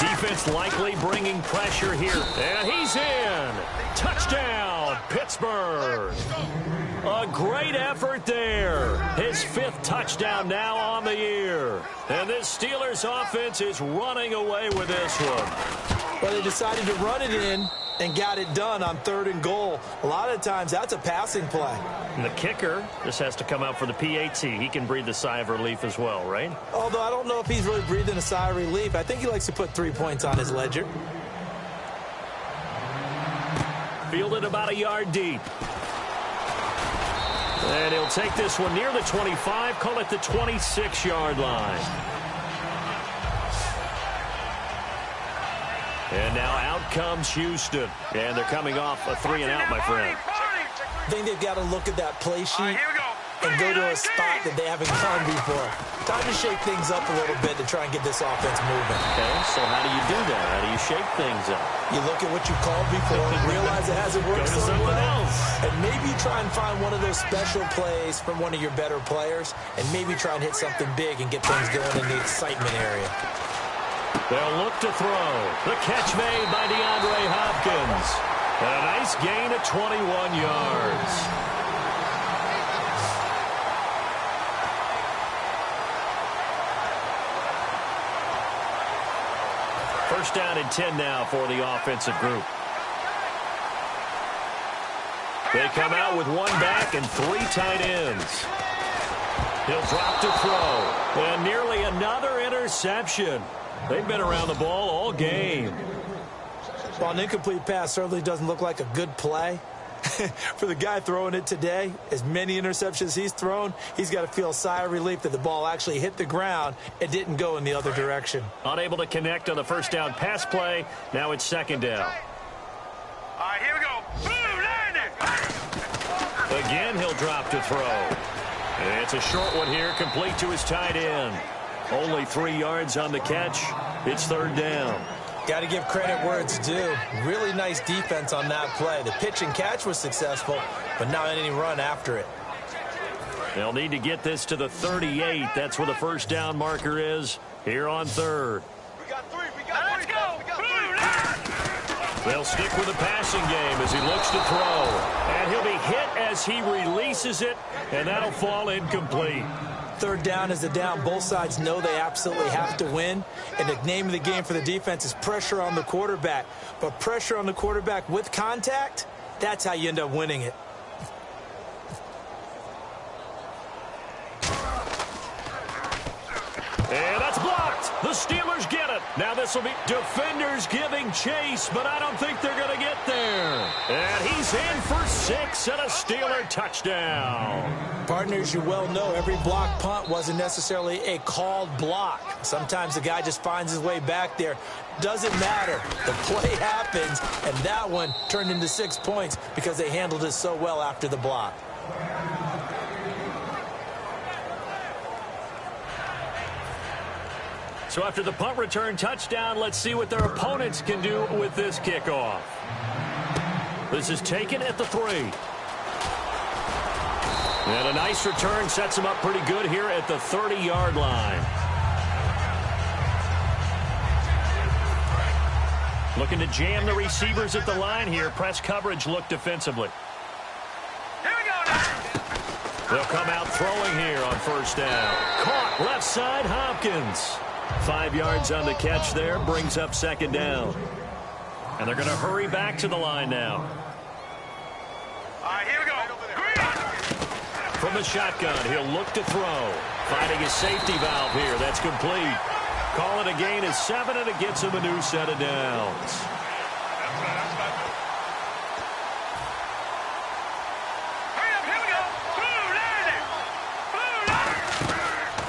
Defense likely bringing pressure here. And he's in. Touchdown, Pittsburgh. A great effort there. His 5th touchdown now on the year. And this Steelers offense is running away with this one. Well, they decided to run it in and got it done on 3rd and goal. A lot of times, that's a passing play. And the kicker just has to come out for the PAT. He can breathe the sigh of relief as well, right? Although I don't know if he's really breathing a sigh of relief. I think he likes to put 3 points on his ledger. Fielded about a yard deep. And he'll take this one near the 25, call it the 26-yard line. And now out comes Houston. And they're coming off a 3-and-out, my friend. I think they've got to look at that play sheet and go to a spot that they haven't gone before. Time to shake things up a little bit to try and get this offense moving. Okay, so how do you do that? How do you shake things up? You look at what you called before, realize it hasn't worked so well, and maybe try and find one of those special plays from one of your better players, and maybe try and hit something big and get things going in the excitement area. They'll look to throw. The catch made by DeAndre Hopkins. And a nice gain of 21 yards. First down and 10 now for the offensive group. They come out with one back and three tight ends. He'll drop to throw. And nearly another interception. They've been around the ball all game. Well, an incomplete pass certainly doesn't look like a good play. For the guy throwing it today, as many interceptions he's thrown, he's got to feel a sigh of relief that the ball actually hit the ground and didn't go in the other direction. Unable to connect on the first down pass play. Now it's second down. All right, here we go. Boom, landed. Again, he'll drop to throw. And it's a short one here, complete to his tight end. Only 3 yards on the catch. It's third down. Got to give credit where it's due. Really nice defense on that play. The pitch and catch was successful, but not any run after it. They'll need to get this to the 38. That's where the first down marker is here on third. We got three. Let's go. Boom, They'll stick with the passing game as he looks to throw. And he'll be hit as he releases it, and that'll fall incomplete. Third down is the down. Both sides know they absolutely have to win. And the name of the game for the defense is pressure on the quarterback. But pressure on the quarterback with contact, that's how you end up winning it. And that's blocked. The Steelers get it. Now this will be defenders giving chase, but I don't think they're going to get there. And he's in for 6 and a Steeler touchdown. Partners, you well know every block punt wasn't necessarily a called block. Sometimes the guy just finds his way back there. Doesn't matter. The play happens, and that one turned into 6 points because they handled it so well after the block. So after the punt return touchdown, let's see what their opponents can do with this kickoff. This is taken at the 3. And a nice return sets them up pretty good here at the 30-yard line. Looking to jam the receivers at the line here. Press coverage look defensively. Here we go now. They'll come out throwing here on first down. Caught left side, Hopkins. 5 yards on the catch there, brings up second down. And they're going to hurry back to the line now. All right, here we go. Green. From the shotgun, he'll look to throw. Finding his safety valve here. That's complete. Call it a gain of 7, and it gets him a new set of downs. Hurry up, here we go. Boom, landed. Boom, landed.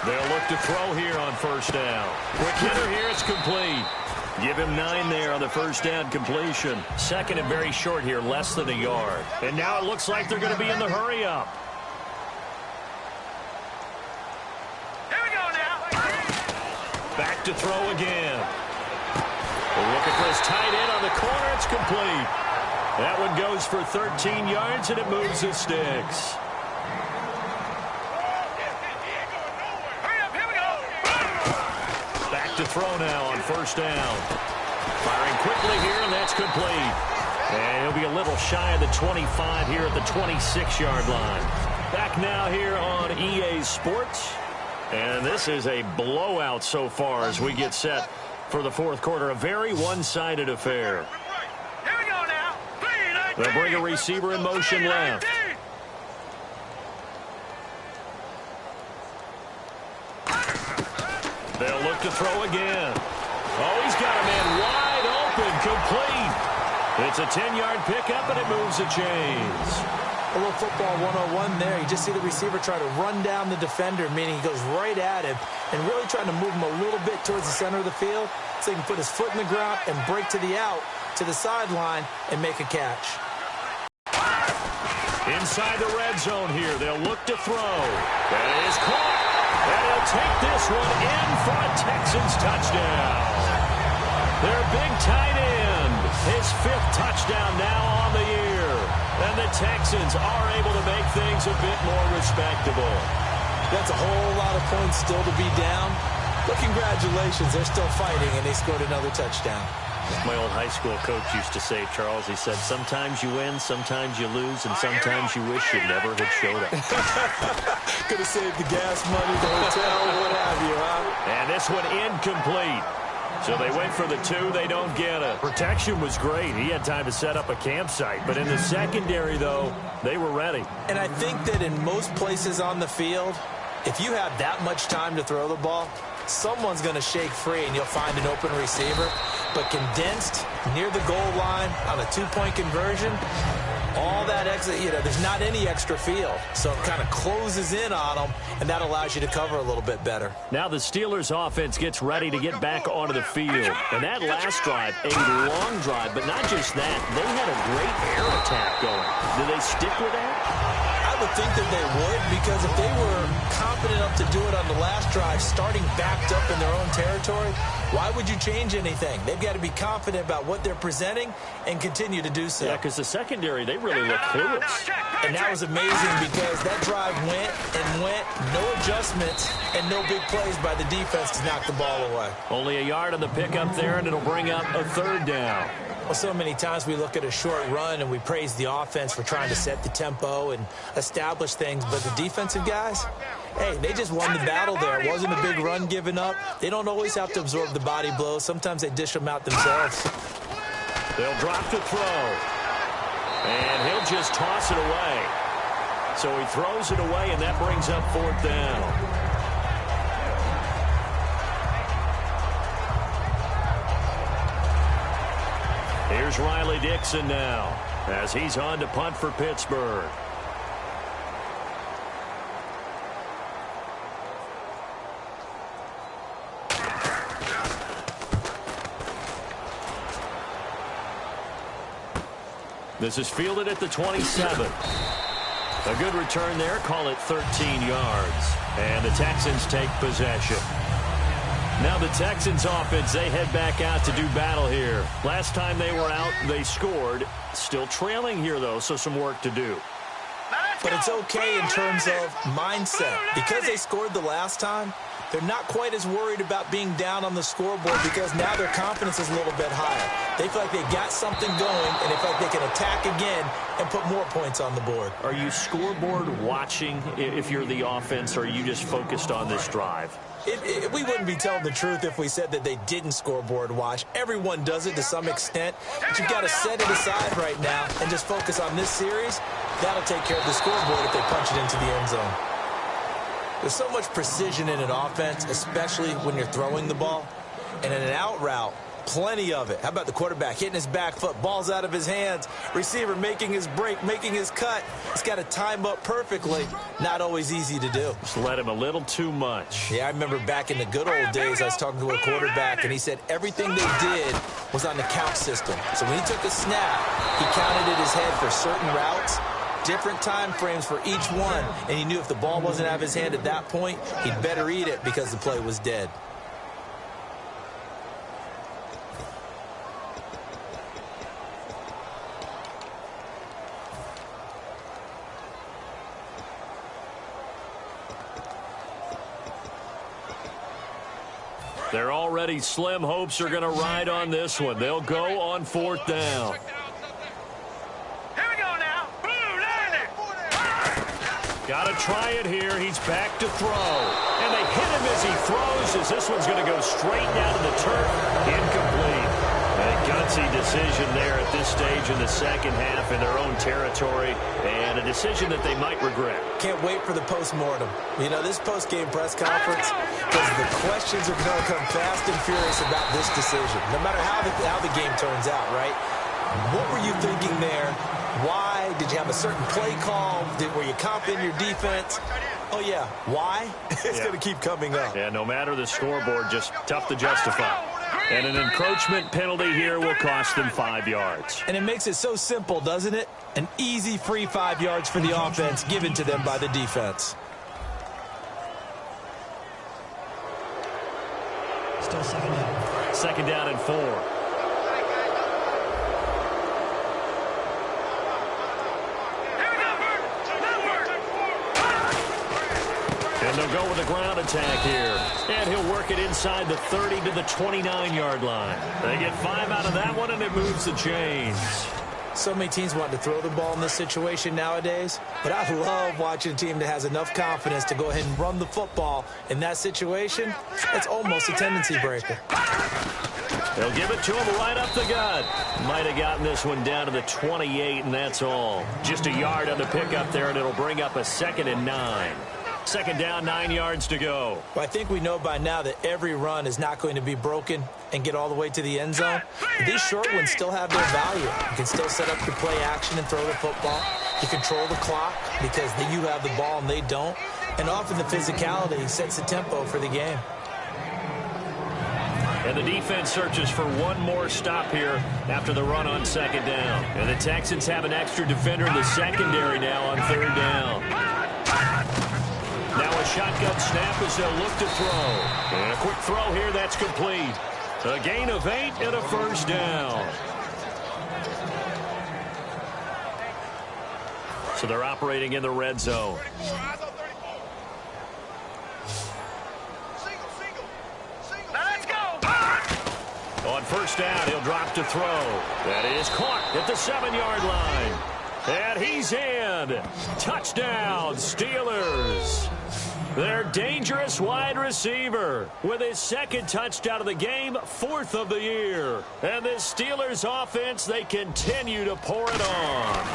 They'll look to throw here on first down. Quick hitter here, it's complete. Give him 9 there on the first down completion. Second and very short here, less than a yard. And now it looks like they're going to be in the hurry-up. Here we go now. Back to throw again. Looking for his tight end on the corner. It's complete. That one goes for 13 yards, and it moves the sticks. To throw now on first down. Firing quickly here, and that's complete. And he'll be a little shy of the 25 here at the 26-yard line. Back now here on EA Sports. And this is a blowout so far as we get set for the fourth quarter. A very one-sided affair. Here we go now. They'll bring a receiver in motion left. They'll look to throw again. Oh, he's got a man wide open, complete. It's a 10-yard pickup, and it moves the chains. A little football 101 there. You just see the receiver try to run down the defender, meaning he goes right at him and really trying to move him a little bit towards the center of the field so he can put his foot in the ground and break to the out, to the sideline, and make a catch. Inside the red zone here, they'll look to throw. That is caught. And he'll take this one in for a Texans touchdown. Their big tight end, his 5th touchdown now on the year. And the Texans are able to make things a bit more respectable. That's a whole lot of points still to be down. But congratulations, they're still fighting, and they scored another touchdown. My old high school coach used to say, Charles, he said, sometimes you win, sometimes you lose, and sometimes you wish you never had showed up. Could have saved the gas money, the hotel, what have you, huh? And this one incomplete. So they went for the 2. They don't get it. Protection was great. He had time to set up a campsite. But in the secondary, though, they were ready. And I think that in most places on the field, if you have that much time to throw the ball, someone's going to shake free and you'll find an open receiver. But condensed near the goal line on a 2-point conversion, all that extra, there's not any extra field. So it kind of closes in on them, and that allows you to cover a little bit better. Now the Steelers offense gets ready to get back onto the field. And that last drive, a long drive, but not just that. They had a great air attack going. Do they stick with that? I would think that they would, because if they were confident enough to do it on the last drive, starting backed up in their own territory, why would you change anything? They've got to be confident about what they're presenting and continue to do so. Yeah, because the secondary, they really look clueless. And that was amazing because that drive went and went, no adjustments and no big plays by the defense to knock the ball away. Only a yard on the pickup there, and it'll bring up a 3rd down. Well, so many times we look at a short run and we praise the offense for trying to set the tempo and establish things, but the defensive guys, hey, they just won the battle there. It wasn't a big run given up. They don't always have to absorb the body blows. Sometimes they dish them out themselves. They'll drop the throw. And he'll just toss it away. So he throws it away, and that brings up 4th down. Here's Riley Dixon now as he's on to punt for Pittsburgh. This is fielded at the 27. A good return there. Call it 13 yards. And the Texans take possession. Now the Texans offense, they head back out to do battle here. Last time they were out, they scored. Still trailing here, though, so some work to do. But it's okay in terms of mindset. Because they scored the last time, they're not quite as worried about being down on the scoreboard because now their confidence is a little bit higher. They feel like they got something going, and they feel like they can attack again and put more points on the board. Are you scoreboard watching if you're the offense, or are you just focused on this drive? We wouldn't be telling the truth if we said that they didn't scoreboard watch. Everyone does it to some extent, but you've got to set it aside right now and just focus on this series. That'll take care of the scoreboard if they punch it into the end zone. There's so much precision in an offense, especially when you're throwing the ball. And in an out route, plenty of it. How about the quarterback hitting his back foot, ball's out of his hands, receiver making his break, making his cut. He's got to time up perfectly. Not always easy to do. Just let him a little too much. Yeah, I remember back in the good old days, I was talking to a quarterback, and he said everything they did was on the count system. So when he took a snap, he counted in his head for certain routes, different time frames for each one, and he knew if the ball wasn't out of his hand at that point, he'd better eat it because the play was dead. They're already slim hopes are going to ride on this one. They'll go on 4th down. Here we go now. Blue, landing. Got to try it here. He's back to throw. And they hit him as he throws, as this one's going to go straight down to the turf. Incomplete. A gutsy decision there at this stage in the second half in their own territory, and a decision that they might regret. Can't wait for the post-mortem. You know, this post-game press conference, because the questions are going to come fast and furious about this decision, no matter how the game turns out, right? What were you thinking there? Why? Did you have a certain play call? Were you confident in your defense? Oh, yeah. Why? It's going to keep coming up. Yeah, no matter the scoreboard, just tough to justify. And an encroachment penalty here will cost them 5 yards. And it makes it so simple, doesn't it? An easy free 5 yards for the offense given to them by the defense. Still second down. Second down and 4. And they'll go with the ground attack here. And he'll work it inside the 30 to the 29-yard line. They get 5 out of that one, and it moves the chains. So many teams want to throw the ball in this situation nowadays, but I love watching a team that has enough confidence to go ahead and run the football. In that situation, it's almost a tendency breaker. They'll give it to him right up the gut. Might have gotten this one down to the 28, and that's all. Just a yard on the pickup there, and it'll bring up a 2nd and 9. Second down, 9 yards to go. Well, I think we know by now that every run is not going to be broken and get all the way to the end zone. But these short ones still have their value. You can still set up your play action and throw the football. You control the clock because you have the ball and they don't. And often the physicality sets the tempo for the game. And the defense searches for one more stop here after the run on 2nd down. And the Texans have an extra defender in the secondary now on 3rd down. Now a shotgun snap as they'll look to throw. And a quick throw here, that's complete. A gain of 8 and a 1st down. So they're operating in the red zone. Let's go. On 1st down, he'll drop to throw. That is caught at the 7-yard line. And he's in. Touchdown, Steelers. Their dangerous wide receiver with his 2nd touchdown of the game, 4th of the year. And this Steelers offense, they continue to pour it on.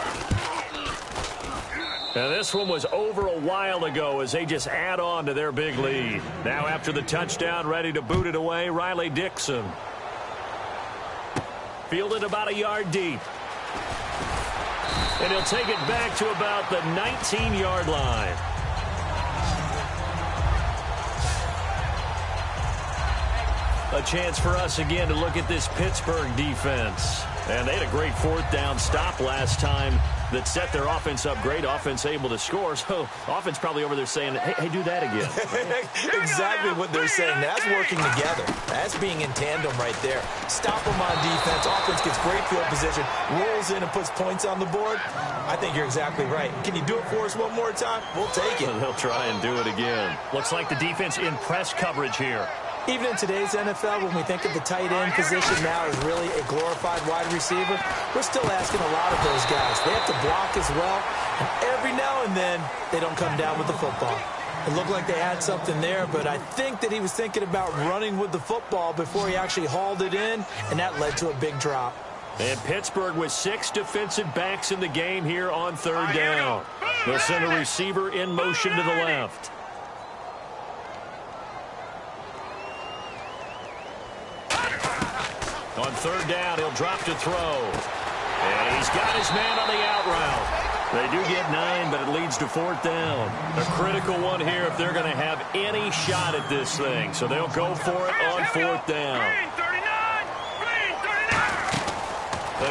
And this one was over a while ago as they just add on to their big lead. Now after the touchdown, ready to boot it away, Riley Dixon. Fielded about a yard deep. And he'll take it back to about the 19-yard line. A chance for us again to look at this Pittsburgh defense. And they had a great 4th down stop last time that set their offense up great. Offense able to score. So offense probably over there saying, hey, do that again. Exactly what they're saying. That's working together. That's being in tandem right there. Stop them on defense. Offense gets great field position, rolls in and puts points on the board. I think you're exactly right. Can you do it for us one more time? We'll take it. They'll try and do it again. Looks like the defense in press coverage here. Even in today's NFL, when we think of the tight end position now as really a glorified wide receiver, we're still asking a lot of those guys. They have to block as well, and every now and then they don't come down with the football. It looked like they had something there, but I think that he was thinking about running with the football before he actually hauled it in, and that led to a big drop. And Pittsburgh with 6 defensive backs in the game here on 3rd down. They'll send a receiver in motion to the left. On 3rd down, he'll drop to throw. And he's got his man on the out route. They do get 9, but it leads to 4th down. A critical one here if they're going to have any shot at this thing. So they'll go for it on 4th down.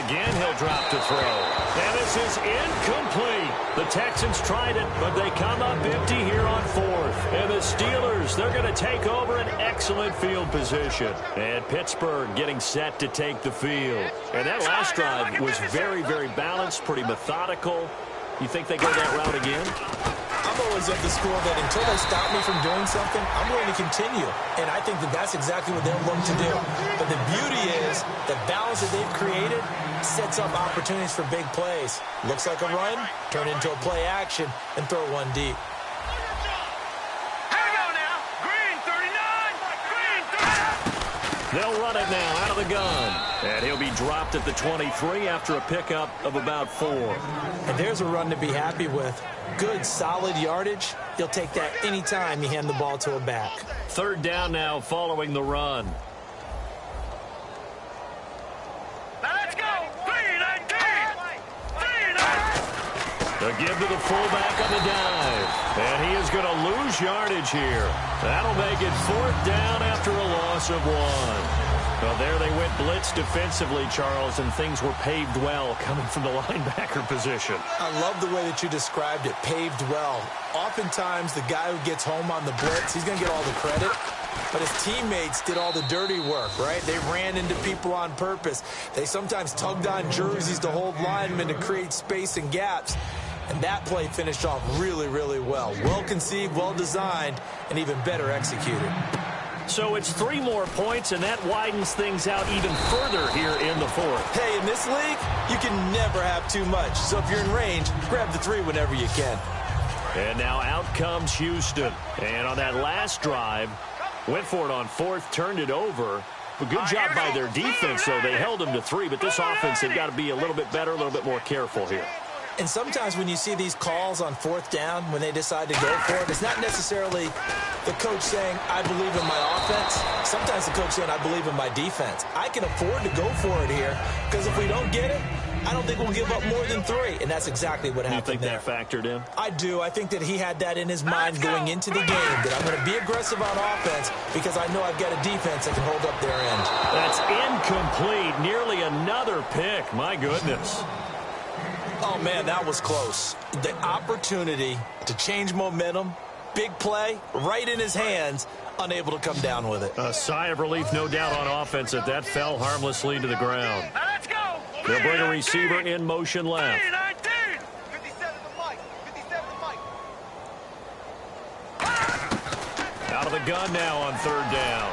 Again, he'll drop to throw. And this is incomplete. The Texans tried it, but they come up empty here on 4th. And the Steelers, they're going to take over an excellent field position. And Pittsburgh getting set to take the field. And that last drive was very, very balanced, pretty methodical. You think they go that route again? I'm always of the school that until they stop me from doing something, I'm going to continue. And I think that that's exactly what they'll look to do. But the beauty is the balance that they've created sets up opportunities for big plays. Looks like a run, turn into a play action, and throw one deep. Here we go now. Green 39. Green 39. They'll run it now out of the gun. And he'll be dropped at the 23 after a pickup of about 4. And there's a run to be happy with. Good, solid yardage. You'll take that anytime you hand the ball to a back. 3rd down now following the run. Now let's go. 319. 319. The give to the fullback on the dive. And he is going to lose yardage here. That'll make it 4th down after a loss of 1. Well, there they went blitz defensively, Charles, and things were paved well coming from the linebacker position. I love the way that you described it, paved well. Oftentimes, the guy who gets home on the blitz, he's going to get all the credit. But his teammates did all the dirty work, right? They ran into people on purpose. They sometimes tugged on jerseys to hold linemen to create space and gaps. And that play finished off really, really well. Well conceived, well designed, and even better executed. So it's 3 more points, and that widens things out even further here in the fourth. Hey, in this league, you can never have too much. So if you're in range, grab the 3 whenever you can. And now out comes Houston. And on that last drive, went for it on 4th, turned it over. But good job by their defense, though. They held them to 3, but this offense, they've got to be a little bit better, a little bit more careful here. And sometimes when you see these calls on 4th down, when they decide to go for it, it's not necessarily the coach saying, I believe in my offense. Sometimes the coach saying, I believe in my defense. I can afford to go for it here because if we don't get it, I don't think we'll give up more than 3. And that's exactly what happened there. You think that factored in? I do. I think that he had that in his mind going into the game, that I'm going to be aggressive on offense because I know I've got a defense that can hold up their end. That's incomplete. Nearly another pick. My goodness. Oh, man, that was close. The opportunity to change momentum, big play, right in his hands, unable to come down with it. A sigh of relief, no doubt, on offense that fell harmlessly to the ground. Let's go. They'll bring a receiver in motion left. 57 Out of the gun now on 3rd down.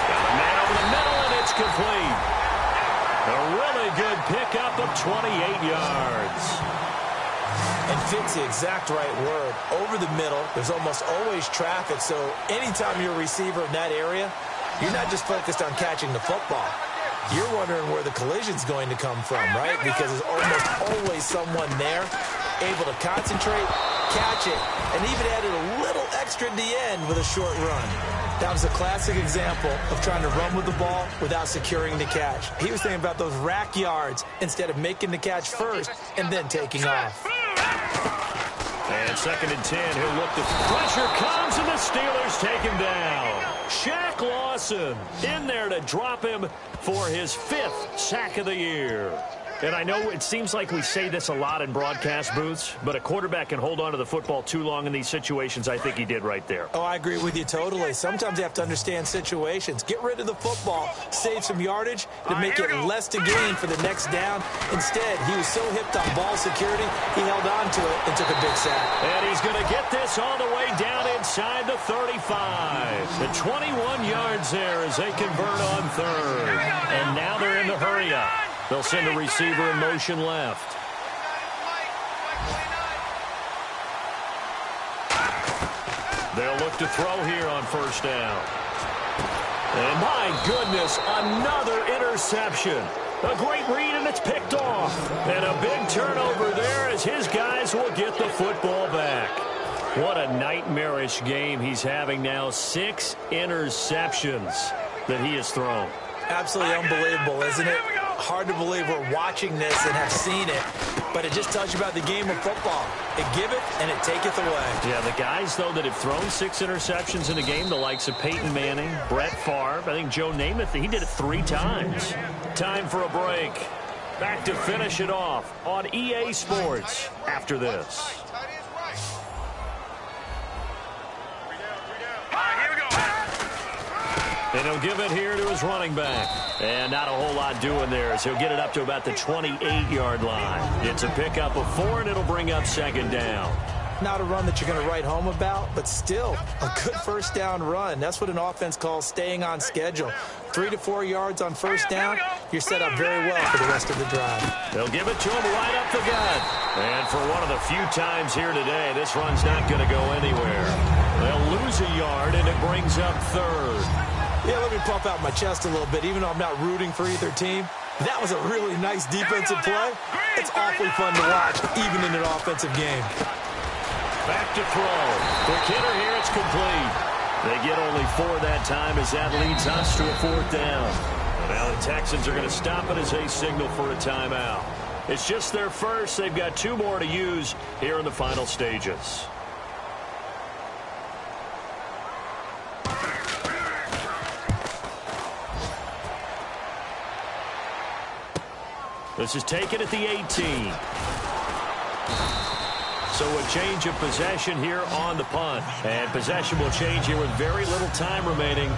Got a man over the middle, and it's complete. A really good pickup of 28 yards. And fits the exact right word. Over the middle, there's almost always traffic, so anytime you're a receiver in that area, you're not just focused on catching the football. You're wondering where the collision's going to come from, right? Because there's almost always someone there able to concentrate, catch it, and even added a little extra at the end with a short run. That was a classic example of trying to run with the ball without securing the catch. He was thinking about those rack yards instead of making the catch first and then taking off. And 2nd and 10, he'll look to pressure comes, and the Steelers take him down. Shaq Lawson in there to drop him for his 5th sack of the year. And I know it seems like we say this a lot in broadcast booths, but a quarterback can hold on to the football too long in these situations. I think he did right there. Oh, I agree with you totally. Sometimes you have to understand situations. Get rid of the football, save some yardage to make it less to gain for the next down. Instead, he was so hipped on ball security, he held on to it and took a big sack. And he's going to get this all the way down inside the 35. The 21 yards there as they convert on 3rd. And now they're in the hurry-up. They'll send a receiver in motion left. They'll look to throw here on 1st down. And my goodness, another interception. A great read, and it's picked off. And a big turnover there as his guys will get the football back. What a nightmarish game he's having now. 6 interceptions that he has thrown. Absolutely unbelievable, isn't it? Hard to believe we're watching this and have seen it, but it just tells you about the game of football. It giveth and it taketh away. Yeah, the guys, though, that have thrown 6 interceptions in a game, the likes of Peyton Manning, Brett Favre, I think Joe Namath, he did it 3 times. Time for a break. Back to finish it off on EA Sports after this. And he'll give it here to his running back. And not a whole lot doing there as he'll get it up to about the 28-yard line. It's a pickup of 4, and it'll bring up 2nd down. Not a run that you're going to write home about, but still a good 1st down run. That's what an offense calls staying on schedule. 3 to 4 yards on 1st down, you're set up very well for the rest of the drive. They'll give it to him right up the gut. And for one of the few times here today, this run's not going to go anywhere. They'll lose a yard, and it brings up 3rd. Yeah, let me pump out my chest a little bit, even though I'm not rooting for either team. That was a really nice defensive play. It's awfully fun to watch, even in an offensive game. Back to throw. Quick hitter here, it's complete. They get only 4 that time as that leads us to a 4th down. And now the Texans are going to stop it as they signal for a timeout. It's just their first. They've got 2 more to use here in the final stages. This is taken at the 18. So a change of possession here on the punt. And possession will change here with very little time remaining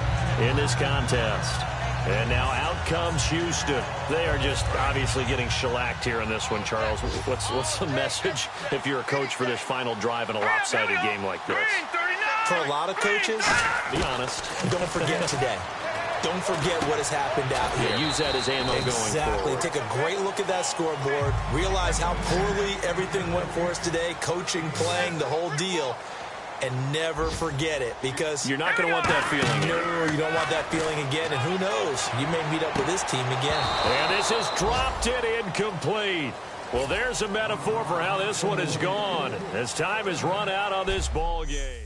in this contest. And now out comes Houston. They are just obviously getting shellacked here in this one, Charles. What's the message if you're a coach for this final drive in a lopsided game like this? For a lot of coaches, be honest, don't forget today. Don't forget what has happened out here. Yeah, use that as ammo going forward. Exactly. Take a great look at that scoreboard. Realize how poorly everything went for us today. Coaching, playing, the whole deal. And never forget it, because you're not going to want that feeling. No, you don't want that feeling again. And who knows? You may meet up with this team again. And this is dropped it incomplete. Well, there's a metaphor for how this one is gone, as time has run out on this ball game.